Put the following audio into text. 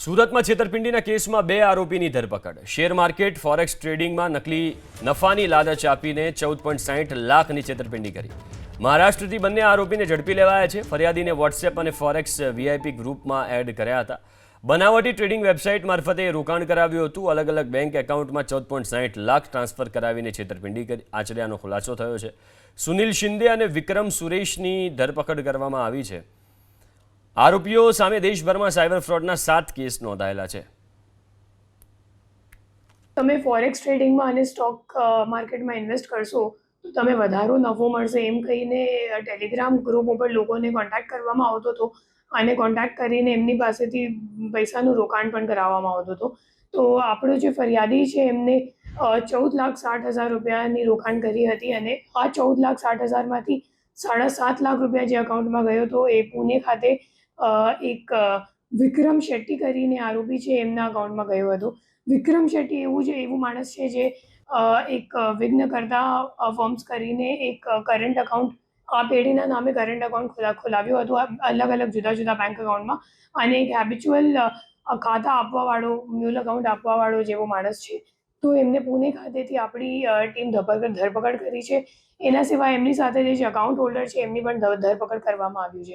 સુરતમાં છેતરપિંડીના કેસમાં 2 આરોપીની ધરપકડ। શેર માર્કેટ ફોરેક્સ ટ્રેડિંગમાં નકલી નફાની લાલચ આપીને 14.60 લાખની છેતરપિંડી કરી। મહારાષ્ટ્રથી બંને આરોપીને ઝડપી લેવાયા છે। ફરિયાદીને વોટ્સએપ અને ફોરેક્સ વીઆઈપી ગ્રુપમાં એડ કર્યા હતા। બનાવટી ટ્રેડિંગ વેબસાઇટ મારફતે રોકાણ કરાવ્યું હતું। અલગ અલગ બેંક એકાઉન્ટમાં 14.60 લાખ ટ્રાન્સફર કરાવીને છેતરપિંડી કરી। આચર્યાનો ખુલાસો થયો છે। સુનિલ શિંદે અને વિક્રમ સુરેશની ધરપકડ કરવામાં આવી છે। આરોપીઓ સામે દેશભરમાં સાયબર ફ્રોડના 7 કેસ નોંધાયેલા છે। તમે ફોરેક્સ ટ્રેડિંગમાં અને સ્ટોક માર્કેટમાં ઇન્વેસ્ટ કરશો તો તમે વધારો નફો મળશે એમ કહીને ટેલિગ્રામ ગ્રુપ ઉપર લોકોને કોન્ટેક્ટ કરવામાં આવતો હતો અને કોન્ટેક્ટ કરીને એમની પાસેથી પૈસાનું રોકાણ પણ કરાવવામાં આવતું હતું। તો આપણો જે ફરિયાદી છે એમને 14,60,000 રૂપિયાની રોકાણ કરી હતી અને આ 14,60,000માંથી 7.5 લાખ રૂપિયા જે અકાઉન્ટમાં ગયો હતો એ પુણે ખાતે એક વિક્રમ શેટ્ટી કરીને આરોપી છે એમના અકાઉન્ટમાં ગયો હતો। વિક્રમ શેટ્ટી એવું માણસ છે જે એક વિઘ્નકર્તા ફર્મ્સ કરીને એક કરંટ અકાઉન્ટ આ પેઢીના નામે કરંટ અકાઉન્ટ ખોલાવ્યું હતું અલગ અલગ જુદા જુદા બેંક અકાઉન્ટમાં અને એક હેબિચ્યુઅલ ખાતા આપવાવાળો મ્યુલ અકાઉન્ટ આપવાવાળો જેવો માણસ છે। તો એમને પુણે ખાતેથી આપણી ટીમ ધરપકડ કરી છે। એના સિવાય એમની સાથે જે અકાઉન્ટ હોલ્ડર છે એમની પણ ધરપકડ કરવામાં આવ્યું છે।